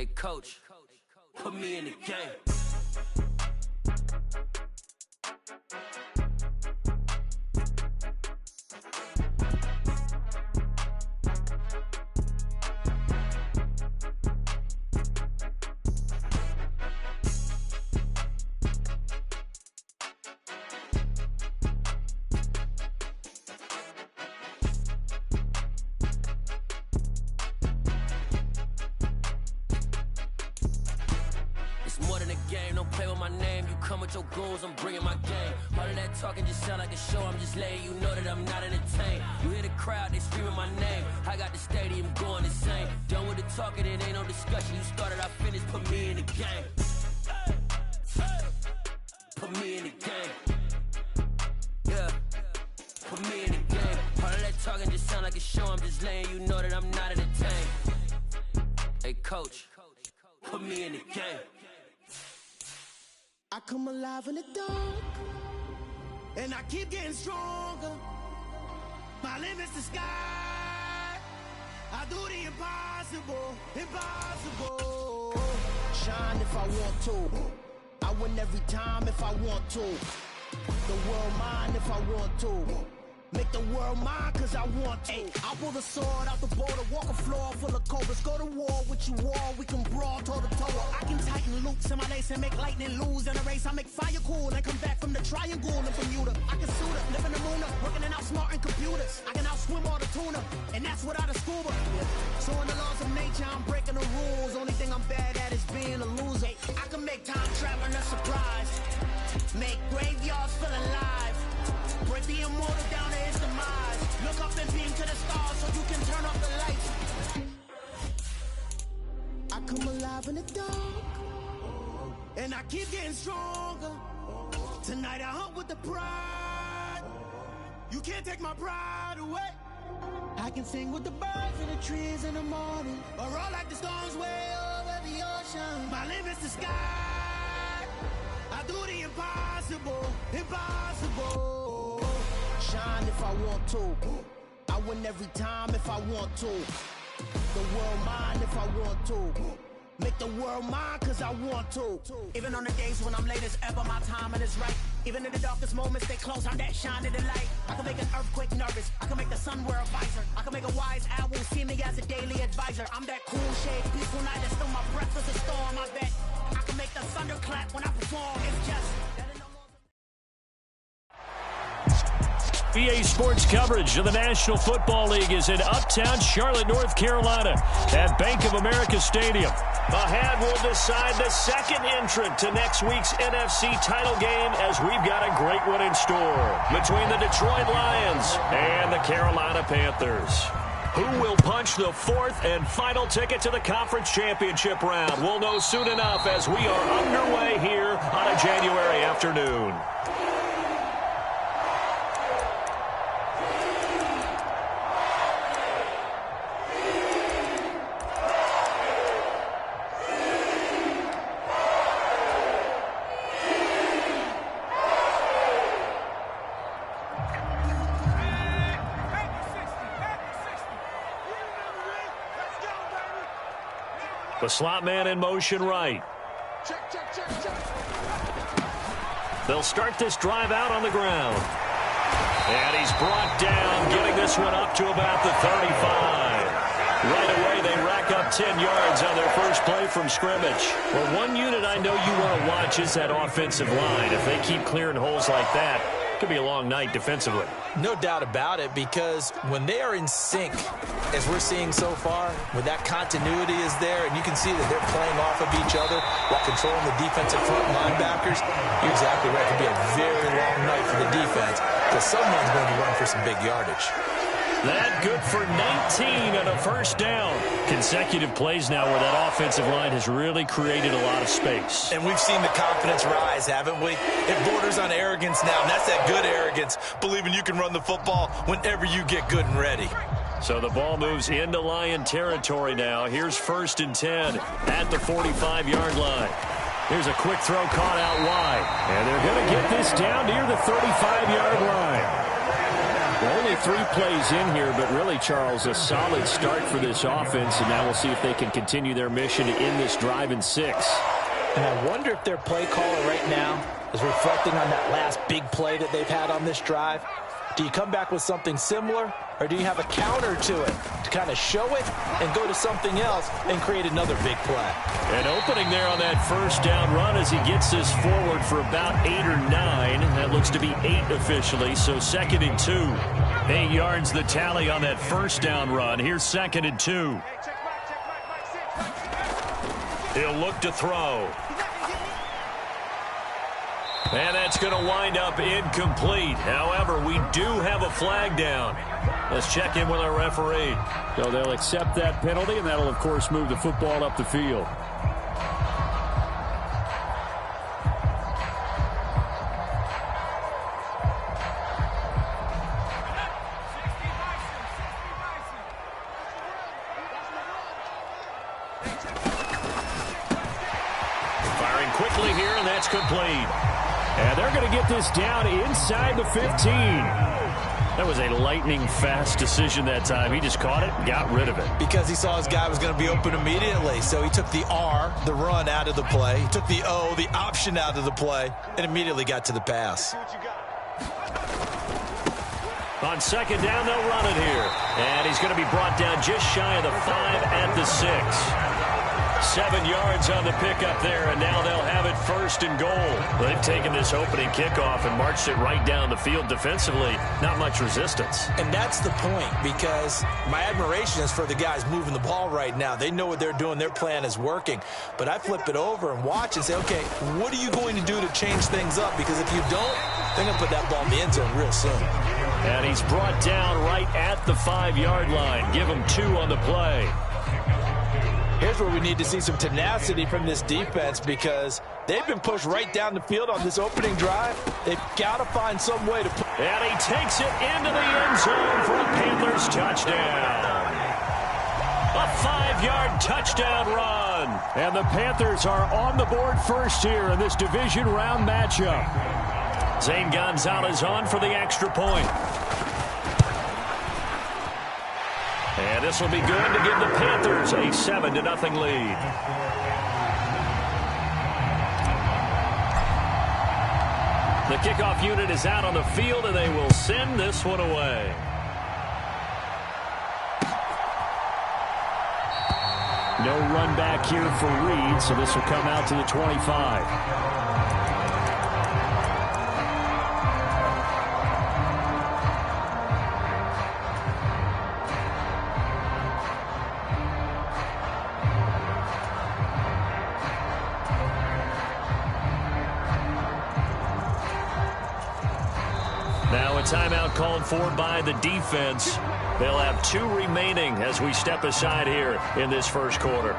Hey, coach, put me in the game. More than a game, don't play with my name. You come with your goons, I'm bringing my game. All of that talking just sound like a show. I'm just letting you know that I'm not entertained. You hear the crowd, they screaming my name. I got the stadium going insane. Done with the talking, it ain't no discussion. You started, I finished, put me in the game. Put me in the game. Yeah, put me in the game. All of that talking just sound like a show. I'm just letting you know that I'm not entertained. Hey, coach, put me in the game. I come alive in the dark, and I keep getting stronger. My limit's the sky. I do the impossible, impossible. Shine if I want to. I win every time if I want to. The world mine if I want to. Make the world mine cause I want to. I pull the sword out the border, walk a floor full of cobras. Go to war with you all, we can brawl toe to toe. I can tighten loops in my lace and make lightning lose in a race. I make fire cool and come back from the triangle and Bermuda. I can suit up, live in the moon up, working and outsmarting computers. I can outswim all the tuna, and that's without a scuba. So in the laws of nature, I'm breaking the rules. Only thing I'm bad at is being a loser. I can make time traveling a surprise. Make graveyards feel alive. Break the immortal down to his demise. Look up and beam to the stars so you can turn off the lights. I come alive in the dark, and I keep getting stronger. Tonight I hunt with the pride. You can't take my pride away. I can sing with the birds and the trees in the morning, or roll like the storms way over the ocean. My limit's the sky. I do the impossible, impossible. Shine if I want to. I win every time if I want to. The world mine if I want to. Make the world mine cause I want to. Even on the days when I'm late as ever, my timing is right. Even in the darkest moments, stay close, I'm that shine of the light. I can make an earthquake nervous, I can make the sun wear a visor. I can make a wise owl see me as a daily advisor. I'm that cool shade, peaceful night, and still my breath is a storm, I bet. I can make the thunder clap when I perform, it's just EA Sports coverage of the National Football League is in Uptown Charlotte, North Carolina at Bank of America Stadium. Ahead will decide the second entrant to next week's NFC title game, as we've got a great one in store between the Detroit Lions and the Carolina Panthers. Who will punch the fourth and final ticket to the conference championship round? We'll know soon enough as we are underway here on a January afternoon. The slot man in motion right. They'll start this drive out on the ground. And he's brought down, getting this one up to about the 35. Right away, they rack up 10 yards on their first play from scrimmage. Well, one unit I know you want to watch is that offensive line. If they keep clearing holes like that, it could be a long night defensively. No doubt about it, because when they are in sync, as we're seeing so far, when that continuity is there, and you can see that they're playing off of each other while controlling the defensive front linebackers, you're exactly right. It could be a very long night for the defense, because someone's going to run for some big yardage. That good for 19 on a first down. Consecutive plays now where that offensive line has really created a lot of space. And we've seen the confidence rise, haven't we? It borders on arrogance now, and that's that good arrogance, believing you can run the football whenever you get good and ready. So the ball moves into Lion territory now. Here's 1st and 10 at the 45-yard line. Here's a quick throw caught out wide. And they're going to get this down near the 35-yard line. Only only 3 plays in here, but really, Charles, a solid start for this offense, and now we'll see if they can continue their mission to end this drive in 6. And I wonder if their play caller right now is reflecting on that last big play that they've had on this drive. Do you come back with something similar, or do you have a counter to it to kind of show it and go to something else and create another big play? An opening there on that first down run as he gets this forward for about 8 or 9. That looks to be 8 officially, so 2nd and 2. 8 yards the tally on that first down run. Here's 2nd and 2. He'll look to throw. And that's going to wind up incomplete. However, we do have a flag down. Let's check in with our referee. So they'll accept that penalty, and that'll, of course, move the football up the field. Firing quickly here, and that's complete. And they're going to get this down inside the 15. That was a lightning-fast decision that time. He just caught it and got rid of it. Because he saw his guy was going to be open immediately. So he took the R, the run, out of the play. He took the O, the option, out of the play, and immediately got to the pass. On 2nd down, they'll run it here. And he's going to be brought down just shy of the 5 at the 6. 7 yards on the pickup there, and now they'll have it 1st and goal. They've taken this opening kickoff and marched it right down the field defensively. Not much resistance. And that's the point, because my admiration is for the guys moving the ball right now. They know what they're doing. Their plan is working. But I flip it over and watch and say, okay, what are you going to do to change things up? Because if you don't, they're going to put that ball in the end zone real soon. And he's brought down right at the 5-yard line. Give him 2 on the play. Here's where we need to see some tenacity from this defense, because they've been pushed right down the field on this opening drive. They've got to find some way to put. And he takes it into the end zone for a Panthers touchdown. A 5-yard touchdown run. And the Panthers are on the board first here in this division round matchup. Zane Gonzalez on for the extra point. And this will be good to give the Panthers a 7-0 lead. The kickoff unit is out on the field, and they will send this one away. No run back here for Reed, so this will come out to the 25. Now a timeout called for by the defense. They'll have 2 remaining as we step aside here in this first quarter.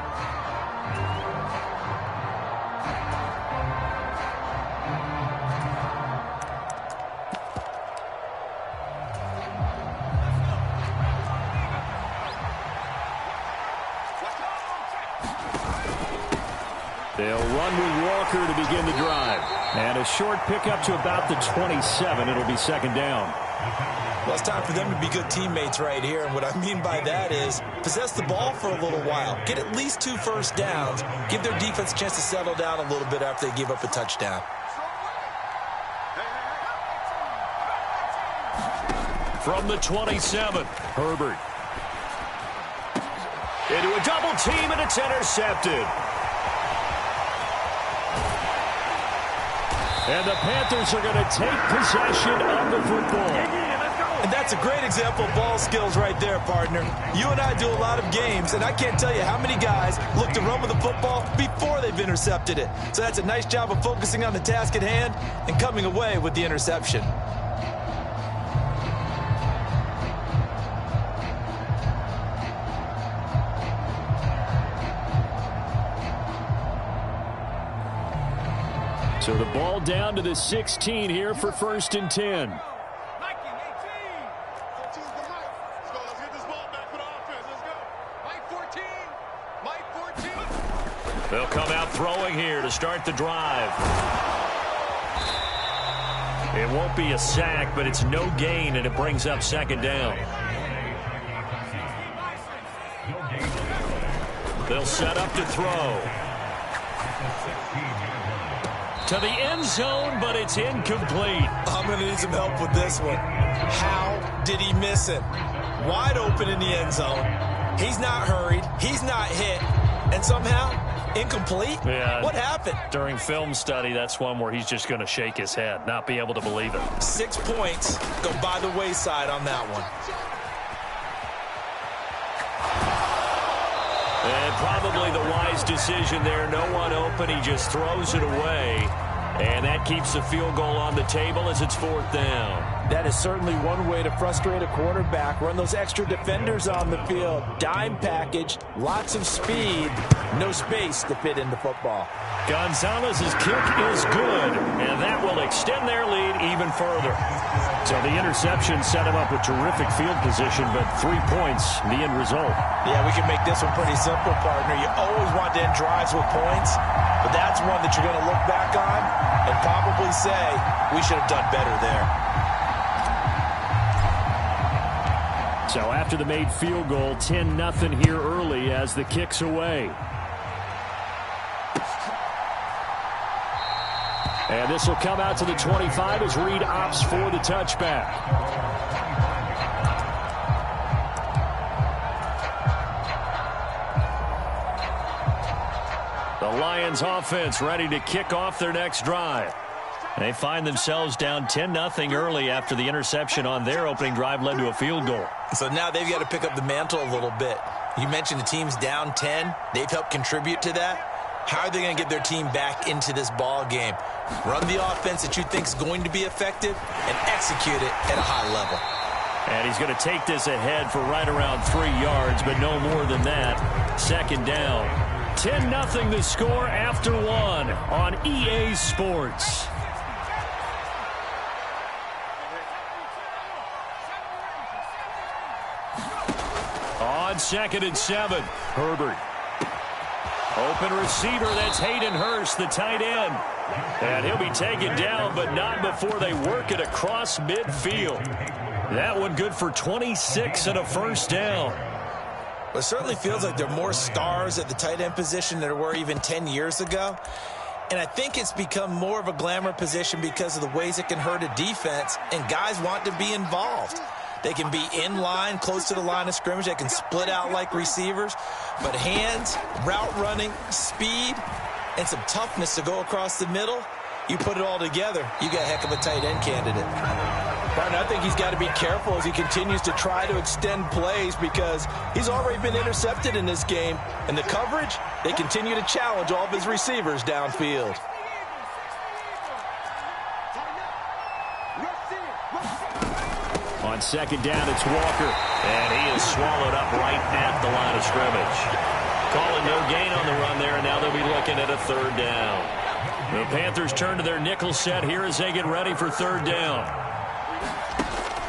They'll run with Walker to begin the drive. And a short pickup to about the 27. It'll be 2nd down. Well, it's time for them to be good teammates right here. And what I mean by that is possess the ball for a little while. Get at least 2 first downs. Give their defense a chance to settle down a little bit after they give up a touchdown. From the 27, Herbert. Into a double team, and it's intercepted. And the Panthers are going to take possession of the football. And that's a great example of ball skills right there, partner. You and I do a lot of games, and I can't tell you how many guys look to run with the football before they've intercepted it. So that's a nice job of focusing on the task at hand and coming away with the interception. So the ball down to the 16 here for 1st and 10. They'll come out throwing here to start the drive. It won't be a sack, but it's no gain, and it brings up second down. They'll set up to throw. To the end zone, but it's incomplete. I'm going to need some help with this one. How did he miss it? Wide open in the end zone. He's not hurried. He's not hit. And somehow, incomplete? Yeah. What happened? During film study, that's one where he's just going to shake his head, not be able to believe it. 6 points go by the wayside on that one. And probably the wise decision there. No one open. He just throws it away. And that keeps the field goal on the table as it's fourth down. That is certainly one way to frustrate a quarterback. Run those extra defenders on the field. Dime package, lots of speed, no space to fit into football. Gonzalez's kick is good, and that will extend their lead even further. So the interception set him up with terrific field position, but 3 points, the end result. Yeah, we can make this one pretty simple, partner. You always want to end drives with points, but that's one that you're going to look back on and probably say, we should have done better there. So after the made field goal, 10-0 here early as the kick's away. And this will come out to the 25 as Reed opts for the touchback. The Lions offense ready to kick off their next drive. They find themselves down 10-0 early after the interception on their opening drive led to a field goal. So now they've got to pick up the mantle a little bit. You mentioned the team's down 10. They've helped contribute to that. How are they going to get their team back into this ball game? Run the offense that you think is going to be effective and execute it at a high level. And he's going to take this ahead for right around 3 yards, but no more than that. Second down. 10-0 the score after one on EA Sports. On 2nd and 7, Herbert. Open receiver, that's Hayden Hurst, the tight end. And he'll be taken down, but not before they work it across midfield. That one good for 26 and a first down. Well, it certainly feels like there are more stars at the tight end position than there were even 10 years ago. And I think it's become more of a glamour position because of the ways it can hurt a defense, and guys want to be involved. They can be in line, close to the line of scrimmage. They can split out like receivers. But hands, route running, speed, and some toughness to go across the middle, you put it all together, you got a heck of a tight end candidate. Martin, I think he's got to be careful as he continues to try to extend plays because he's already been intercepted in this game. And the coverage, they continue to challenge all of his receivers downfield. On 2nd down, it's Walker. And he is swallowed up right at the line of scrimmage. Calling no gain on the run there, and now they'll be looking at a 3rd down. The Panthers turn to their nickel set here as they get ready for 3rd down.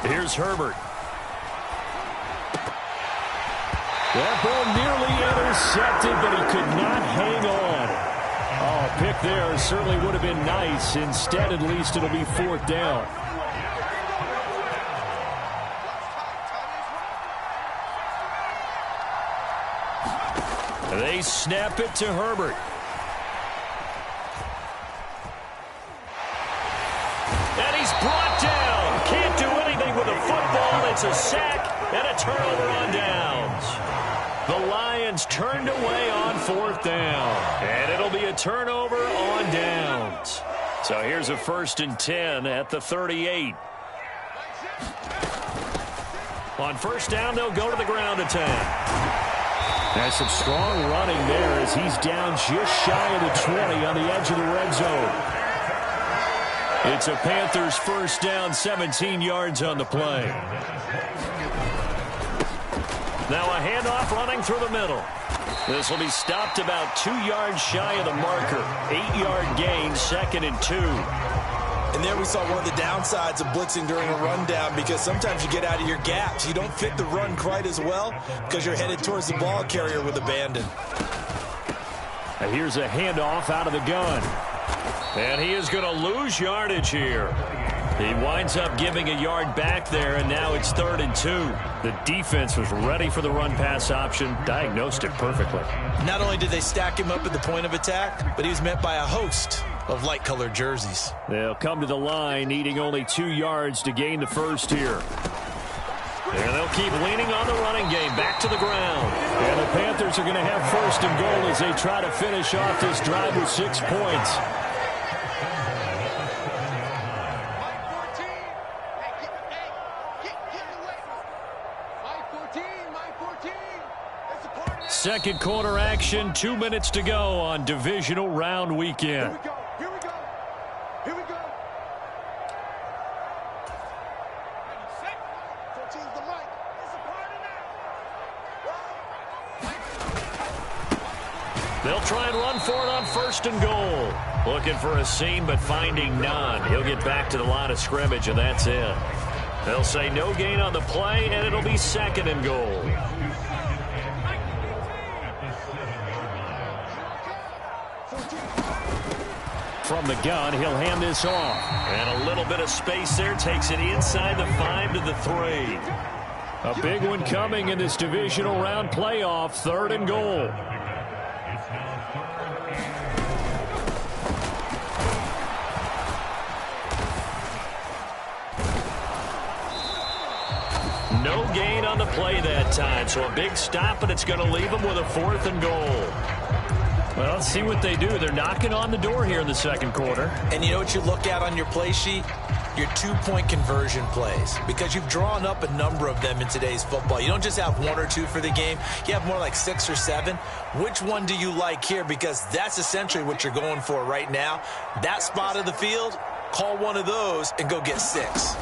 Here's Herbert. That ball nearly intercepted, but he could not hang on. Oh, a pick there certainly would have been nice. Instead, at least, it'll be 4th down. They snap it to Herbert. And he's brought down. Can't do anything with a football. It's a sack and a turnover on downs. The Lions turned away on 4th down. And it'll be a turnover on downs. So here's a 1st and 10 at the 38. On 1st down, they'll go to the ground attack. There's some strong running there as he's down just shy of the 20 on the edge of the red zone. It's a Panthers 1st down, 17 yards on the play. Now a handoff running through the middle. This will be stopped about 2 yards shy of the marker. 8-yard gain, 2nd and 2. And there we saw one of the downsides of blitzing during a rundown because sometimes you get out of your gaps. You don't fit the run quite as well because you're headed towards the ball carrier with abandon. And here's a handoff out of the gun. And he is going to lose yardage here. He winds up giving a yard back there, and now it's 3rd and 2. The defense was ready for the run-pass option, diagnosed it perfectly. Not only did they stack him up at the point of attack, but he was met by a host of light-colored jerseys. They'll come to the line, needing only 2 yards to gain the first here. And they'll keep leaning on the running game, back to the ground. And the Panthers are going to have 1st and goal as they try to finish off this drive with 6 points. Second quarter action, 2 minutes to go on divisional round weekend. Here we go. Here we go. 14's the mic. It's a party now. They'll try and run for it on 1st and goal. Looking for a seam, but finding none. He'll get back to the line of scrimmage, and that's it. They'll say no gain on the play, and it'll be 2nd and goal. From the gun, he'll hand this off. And a little bit of space there, takes it inside the 5 to the 3. A big one coming in this divisional round playoff, 3rd and goal. No gain on the play that time, so a big stop, and it's going to leave them with a 4th and goal. Well, let's see what they do. They're knocking on the door here in the second quarter. And you know what you look at on your play sheet? Your 2-point conversion plays, because you've drawn up a number of them in today's football. You don't just have 1 or 2 for the game. You have more like 6 or 7. Which one do you like here? Because that's essentially what you're going for right now. That spot of the field, call one of those and go get 6.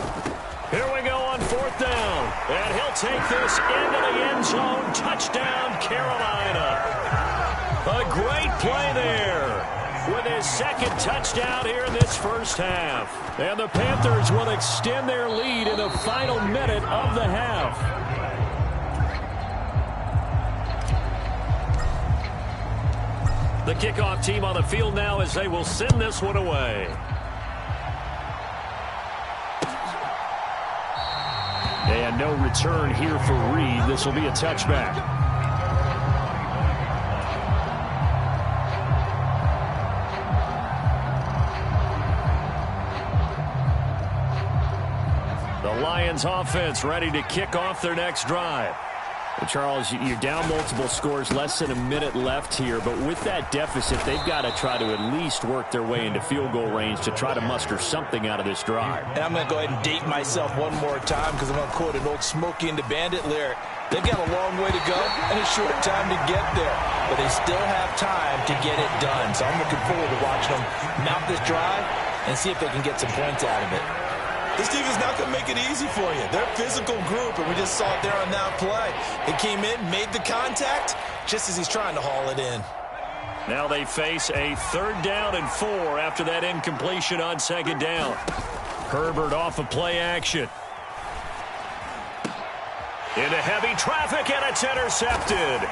Here we go on 4th down. And he'll take this into the end zone. Touchdown, Carolina. A great play there with his 2nd touchdown here in this first half. And the Panthers will extend their lead in the final minute of the half. The kickoff team on the field now as they will send this one away. And no return here for Reed. This will be a touchback. The Lions offense ready to kick off their next drive. Well, Charles, you're down multiple scores, less than a minute left here, but with that deficit, they've got to try to at least work their way into field goal range to try to muster something out of this drive. And I'm going to go ahead and date myself one more time because I'm going to quote an old Smokey and the Bandit lyric. They've got a long way to go and a short time to get there, but they still have time to get it done. So I'm looking forward to watching them mount this drive and see if they can get some points out of it. This team is not going to make it easy for you. They're a physical group, and we just saw it there on that play. They came in, made the contact, just as he's trying to haul it in. Now they face a 3rd down and 4 after that incompletion on 2nd down. Herbert off of play action. Into heavy traffic, and it's intercepted.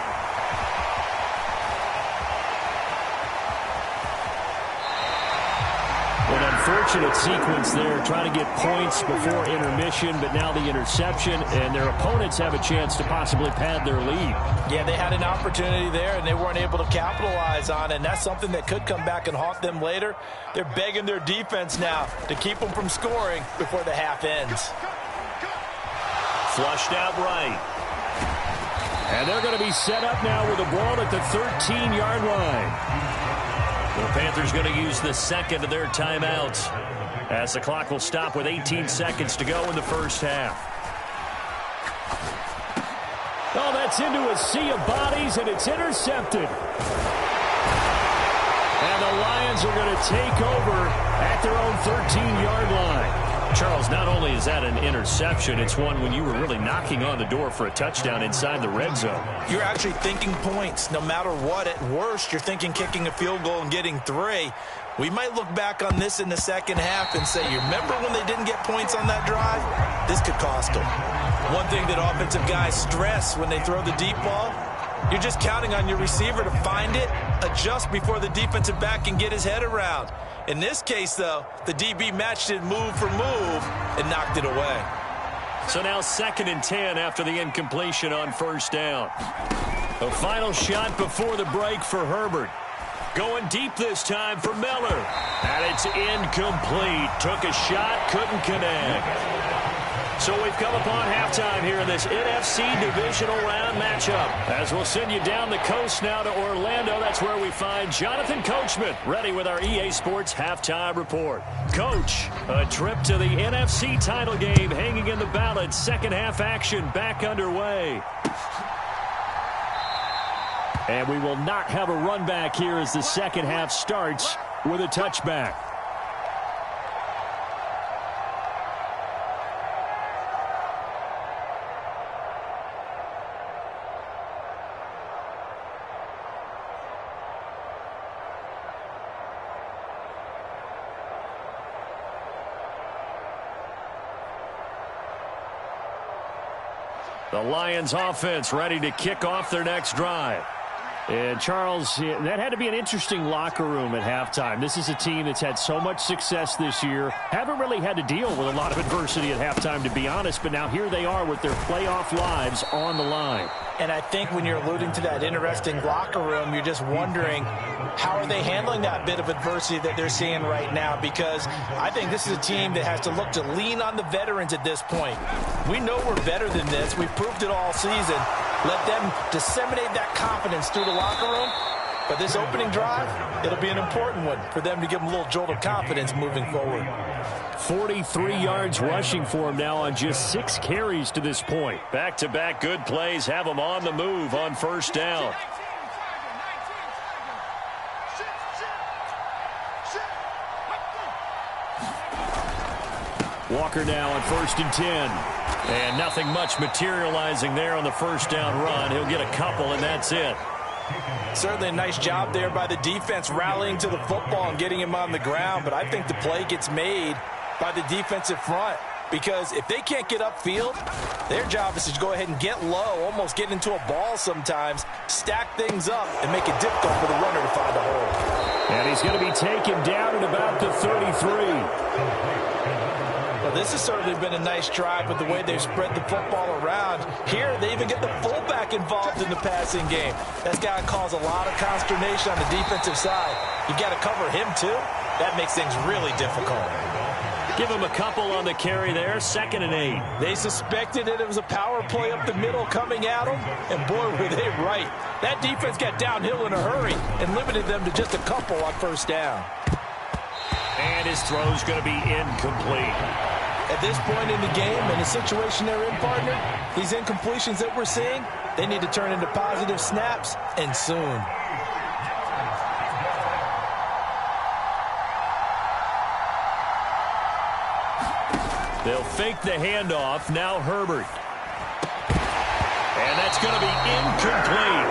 An unfortunate sequence there, trying to get points before intermission, but now the interception, and their opponents have a chance to possibly pad their lead. Yeah, they had an opportunity there, and they weren't able to capitalize on it, and that's something that could come back and haunt them later. They're begging their defense now to keep them from scoring before the half ends. Flushed out right. And they're going to be set up now with the ball at the 13-yard line. The Panthers going to use the 2nd of their timeouts as the clock will stop with 18 seconds to go in the first half. Oh, that's into a sea of bodies, and it's intercepted. And the Lions are going to take over at their own 13-yard line. Charles, not only is that an interception, it's one when you were really knocking on the door for a touchdown inside the red zone. You're actually thinking points. No matter what, at worst, you're thinking kicking a field goal and getting 3. We might look back on this in the second half and say, you remember when they didn't get points on that drive? This could cost them. One thing that offensive guys stress when they throw the deep ball, you're just counting on your receiver to find it, adjust before the defensive back can get his head around. In this case, though, the DB matched it move for move and knocked it away. So now 2nd and 10 after the incompletion on first down. The final shot before the break for Herbert. Going deep this time for Miller. And it's incomplete. Took a shot, couldn't connect. So we've come upon halftime here in this NFC Divisional Round matchup. As we'll send you down the coast now to Orlando, that's where we find Jonathan Coachman, ready with our EA Sports Halftime Report. Coach, a trip to the NFC title game hanging in the balance. Second half action back underway. And we will not have a run back here as the second half starts with a touchback. The Lions offense ready to kick off their next drive. And Charles, that had to be an interesting locker room at halftime. This is a team that's had so much success this year. Haven't really had to deal with a lot of adversity at halftime, to be honest. But now here they are with their playoff lives on the line. And I think when you're alluding to that interesting locker room, you're just wondering, how are they handling that bit of adversity that they're seeing right now? Because I think this is a team that has to look to lean on the veterans at this point. We know we're better than this. We've proved it all season. Let them disseminate that confidence through the locker room. But this opening drive, it'll be an important one for them to give them a little jolt of confidence moving forward. 43 yards rushing for him now on just 6 carries to this point. Back-to-back good plays have him on the move on first down. Walker now on 1st and 10. And nothing much materializing there on the first down run. He'll get a couple, and that's it. Certainly a nice job there by the defense rallying to the football and getting him on the ground. But I think the play gets made by the defensive front, because if they can't get upfield, their job is to go ahead and get low, almost get into a ball sometimes, stack things up, and make it difficult for the runner to find a hole. And he's going to be taken down at about the 33. Well, this has certainly been a nice drive with the way they've spread the football around. Here, they even get the fullback involved in the passing game. That's got to cause a lot of consternation on the defensive side. You've got to cover him, too. That makes things really difficult. Give him a couple on the carry there, 2nd and 8. They suspected it was a power play up the middle coming at them, and boy, were they right. That defense got downhill in a hurry and limited them to just a couple on first down. And his throw's going to be incomplete. At this point in the game, in the situation they're in, partner, these incompletions that we're seeing, they need to turn into positive snaps, and soon. They'll fake the handoff. Now Herbert. And that's going to be incomplete.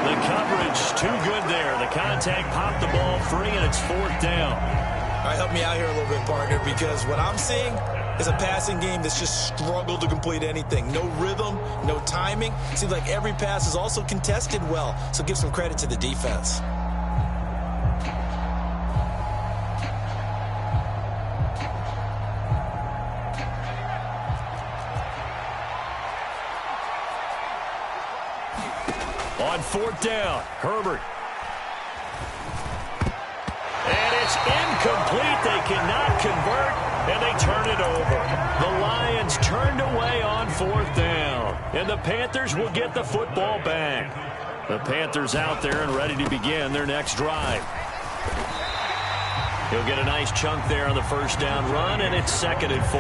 The coverage too good there. The contact popped the ball free, and it's 4th down. All right, help me out here a little bit, partner, because what I'm seeing is a passing game that's just struggled to complete anything. No rhythm, no timing. Seems like every pass is also contested well, so give some credit to the defense. On 4th down, Herbert. And it's incomplete. They cannot convert, and they turn it over. The Lions turned away on 4th down, and the Panthers will get the football back. The Panthers out there and ready to begin their next drive. He'll get a nice chunk there on the first down run, and it's 2nd and 4.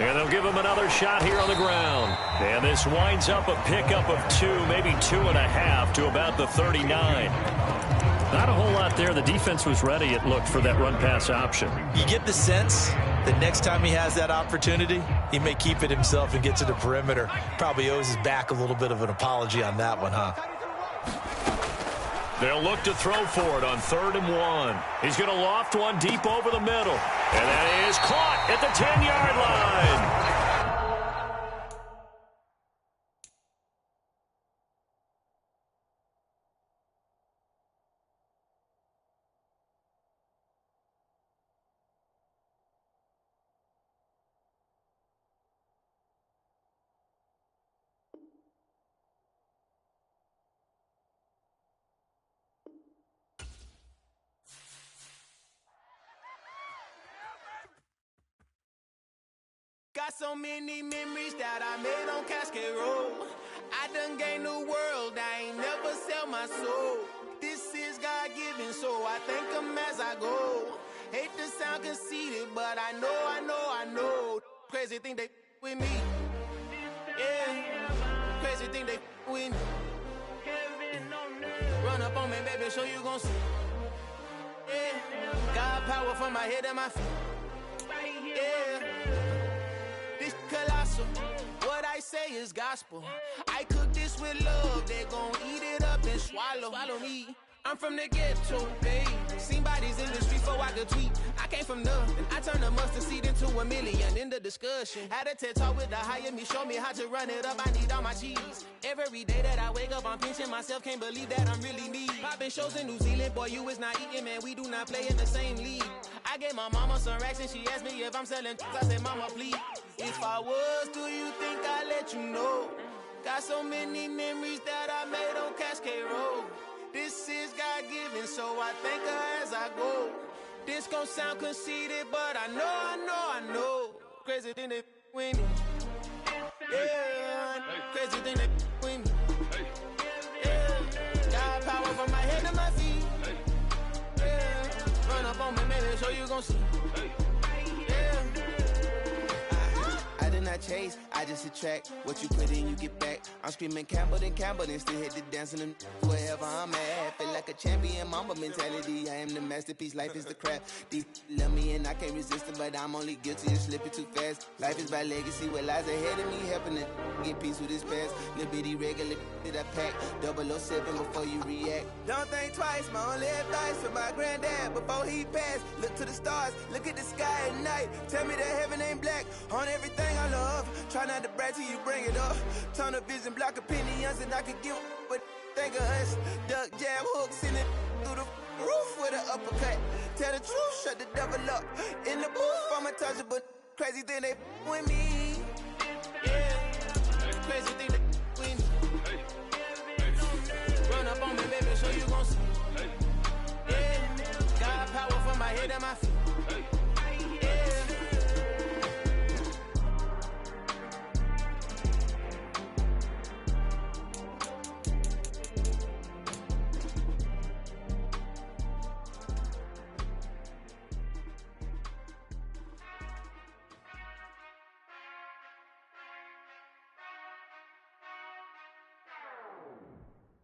And they'll give him another shot here on the ground. And this winds up a pickup of 2, maybe 2.5 to about the 39. Not a whole lot there. The defense was ready, it looked, for that run-pass option. You get the sense that next time he has that opportunity, he may keep it himself and get to the perimeter. Probably owes his back a little bit of an apology on that one, huh? They'll look to throw for it on 3rd and 1. He's going to loft one deep over the middle. And that is caught at the 10-yard line. Got so many memories that I made on Cascade Road. I done gained the world, I ain't never sell my soul. This is God-given, so I thank him as I go. Hate to sound conceited, but I know. Crazy thing they with me. Yeah, crazy thing they with me. Run up on me, baby, so you gon' see. Yeah, got power from my head and my feet. Yeah, this colossal. What I say is gospel. I cook this with love. They gon' eat it up and swallow me. I'm from the ghetto, babe. Seen bodies in the street before I could tweet. I came from nothing. I turned a mustard seed into a million. In the discussion, had a TED talk with the higher me. Show me how to run it up. I need all my cheese. Every day that I wake up, I'm pinching myself. Can't believe that I'm really me. Popping shows in New Zealand. Boy, you is not eating, man. We do not play in the same league. I gave my mama some racks and she asked me if I'm selling. I said, mama, please. If I was, do you think I'd let you know? Got so many memories that I made on Cascade Road. This is God-given, so I thank her as I go. This gon' sound conceited, but I know. Crazy thing they with me. Yeah, crazy thing they with me. Yeah, got power from my head to my feet. Yeah, run up on me, maybe so you gon' see. Yeah. I did not chase, I just attract. What you put in, you get back. I'm screaming Campbell, then still hit the dance and them wherever I'm at. Feel like a champion, mama mentality. I am the masterpiece, life is the crap. Deep love me and I can't resist it, but I'm only guilty of slipping too fast. Life is by legacy, what lies ahead of me, helping to get peace with this past. Little bitty regular that I pack, 007 before you react. Don't think twice, my only advice for my granddad before he passed. Look to the stars, look at the sky at night. Tell me that heaven ain't black on everything I love. Try not to brag till you bring it up. Tunnel vision, block opinions, and I could give but think of us. Duck jab hooks in it through the roof with an uppercut. Tell the truth, shut the devil up. In the booth, I'm untouchable. Crazy thing they with me. Yeah, crazy thing they with me. Run up on me, baby, so you gon' see. Yeah, got power from my head and my feet.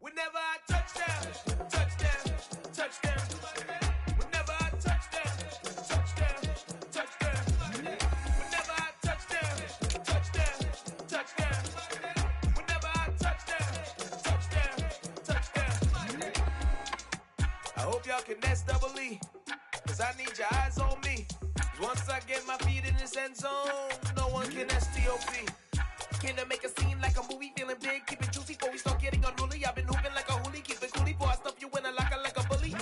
Whenever I touchdown. Whenever I touchdown. Whenever I touchdown. Whenever I touchdown. I hope y'all can nest double E, cause I need your eyes on me. Once I get my feet in this end zone, no one can STOP. Came to make a scene like a movie, feeling big, keep it juicy before we start getting unruly. I've been hooping like a hoolie, keep it coolie before I stuff you in a locker like a bully.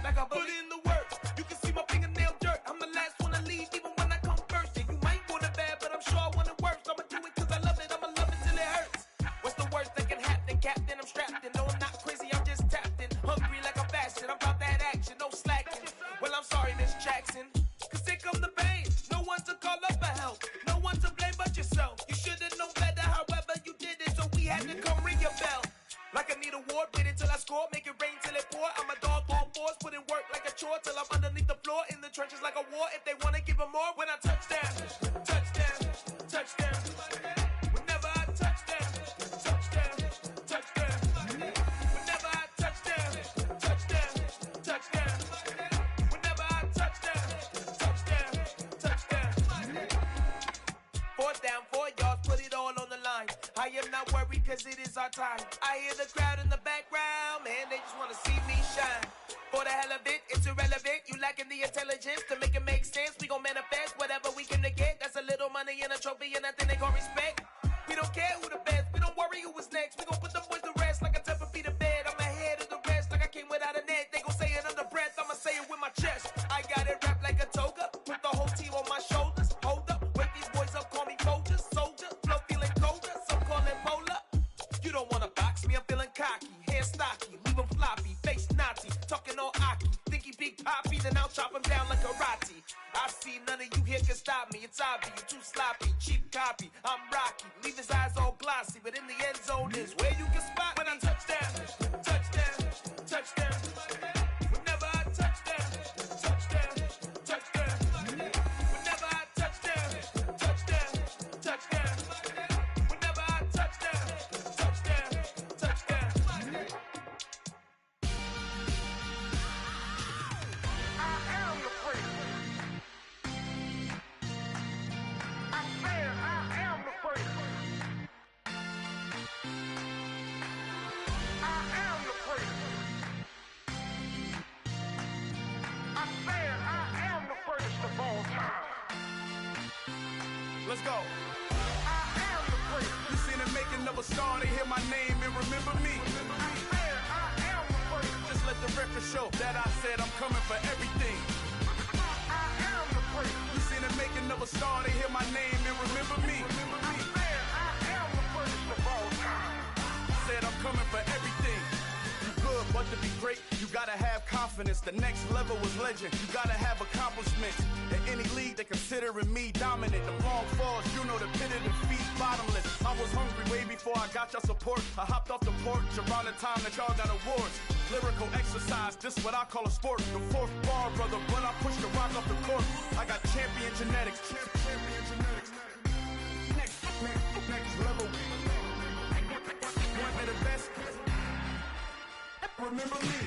Like a bully. Put in the work, you can see my fingernail dirt. I'm the last one to leave, even when I come first. And you might want it bad, but I'm sure I want it worse. I'ma do it cause I love it, I'ma love it till it hurts. What's the worst that can happen, Captain? I'm strapped in, no I'm not crazy, I'm just tapped in. Hungry like a bastard, I'm about that action, no slacking. Well I'm sorry, Miss Jackson, cause here come the pain. No one to call up for help, no one to blame but yourself. You should've known better, however you did it, so we had to come ring your bell. Like I need a ward, wait until I score, make it rain till it pour. I'm a dog on fours, put in work like a chore till I'm underneath the floor, in the trenches like a war. If they wanna give them more, when I touchdown. Whenever I touchdown. Whenever I touchdown. Whenever I touchdown. Fourth down, 4 yards, put it all on the line. I am not worried cause it is our time. I hear the crowd in the background, man, they just wanna see me shine. For the hell of it, it's irrelevant. You lacking the intelligence to make it make sense. We gon' manifest whatever we came to get. That's a little money and a trophy and nothing they gon' respect. We don't care who the best, we don't worry who was next. We gon' put them boys to rest like a Tempur-Pedic to bed. I'm ahead of the rest like I came without a net. They gon' say it under breath, I'ma say it with my chest. I got it wrapped like a toga, put the whole team on my shoulders. Hold up, wake these boys up, call me Folger, soldier. Flow feeling colder, some call it polar. You don't wanna box me, I'm feeling cocky. Hair stocky, leave him floppy, face naughty. Talking all aki, think he big poppy, then I'll chop him down like karate. I see none of you here can stop me, it's obvious, you too sloppy. Cheap copy. I'm Rocky, leave his eyes all glossy, but in the end zone is where you can spot when I touchdown, touchdown, touchdown. Whenever I touchdown, touchdown, touchdown. Whenever I touchdown, touchdown, touchdown. Whenever I touchdown, touchdown, touchdown. I am the freak. I said I am the freak. I am the freak. I said I am the first of all time. Let's go. I am the freak. You seen the making of a star, they hear my name and remember me. I said I am the freak. Just let the record show that I said I'm coming for everything. I am the freak. You seen the making of a star, they hear my name and remember me. I said I am the first of all time. Said I'm coming for everything. You good, but to be great, you gotta have confidence. The next level was legend. You gotta have accomplishments. In any league, they considering me dominant. The long falls, you know the pit of defeat, bottomless. I was hungry way before I got your support. I hopped off the porch around the time that y'all got awards. Lyrical exercise, this what I call a sport. The fourth bar, brother, when I push the rock off the court. I got champion genetics. Champion genetics. Next level. One of the best. Remember me.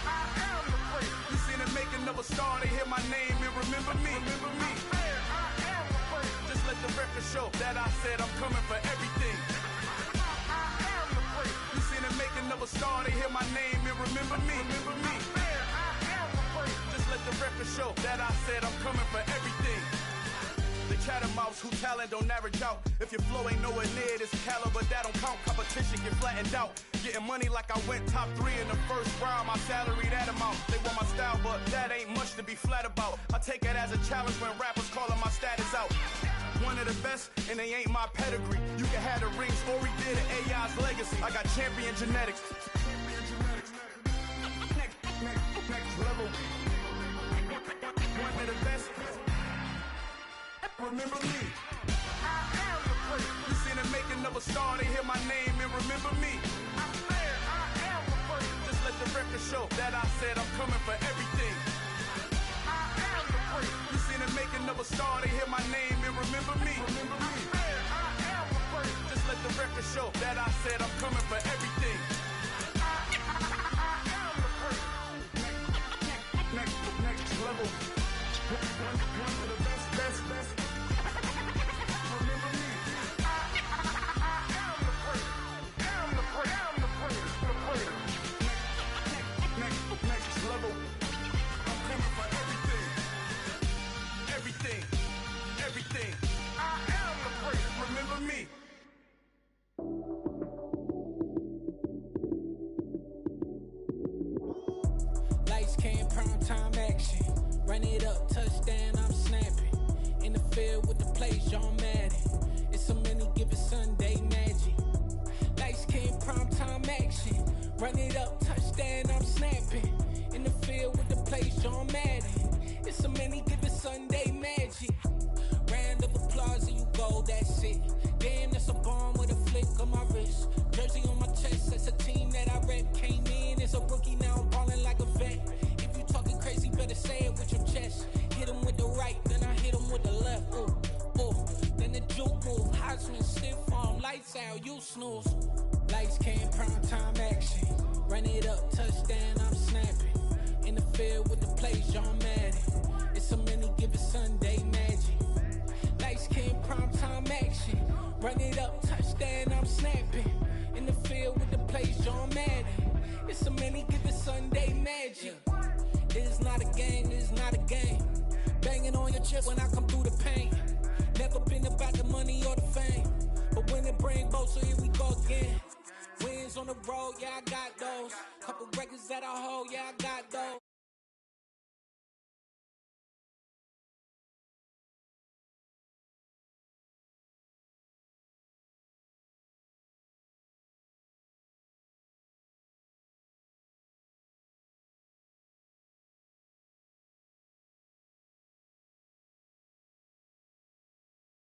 I am the freak. You seen the making of a star, they hear my name and remember me. Remember me. I said I am the freak. Just let the record show that I said I'm coming for everything. I am the freak. You seen the making of a star, they hear my name and remember me. Remember me. I said I am the freak. Just let the record show that I said I'm coming for everything. The catamounts who talent don't average out. If your flow ain't nowhere near this caliber, that don't count. Competition get flattened out. Getting money like I went top 3 in the first round. My salary that amount. They want my style, but that ain't much to be flat about. I take it as a challenge when rappers calling my status out. One of the best, and they ain't my pedigree. You can have the rings, or we did an AI's legacy. I got champion genetics. Next level. One of the best. Remember me. I am the freak. You seen the making of a star, they hear my name and remember me. I said I am the freak. Just let the record show that I said I'm coming for everything. I am the freak. You seen the making of a star, they hear my name and remember me. Remember me. I said I am the freak. Just let the record show that I said I'm coming for everything. I am the freak. Next level. One of the best. Remember me. I am the freak. I'm the freak. Next level. I'm coming for everything. I am the freak. Remember me. Lights came, prime time action. Run it up, touchdown, I'm snapping. In the field with the plays, John Madden. It's so many, give it Sunday magic. Lights came, prime time action. Run it up, touchdown, I'm snapping. In the field with the plays, John Madden. It's so many, give it Sunday magic. Round of applause and you go, that's it. Damn, that's a bomb with a flick on my wrist. Jersey on my chest, that's a team that I rep. Came in as a rookie, now I'm ballin' like a vet. If you talking crazy, better say it with your chest. Hit him with the right, then I hit him with the left. Then the juke move, Heisman, stiff arm, lights out, you snooze. Lights came, prime time action. Run it up, touchdown, I'm snapping. In the field with the plays, John Madden. It's so many, give it Sunday magic. Lights came, prime time action. Run it up, touchdown, I'm snapping. In the field with the plays, John Madden. It's so many, give it Sunday magic. It is not a game, it is not a game. Banging on your chest when I come through the pain. Never been about the money or the fame. But when it bring both, so here we go again. Wins on the road, yeah, I got those. Couple records that I hold, yeah, I got those.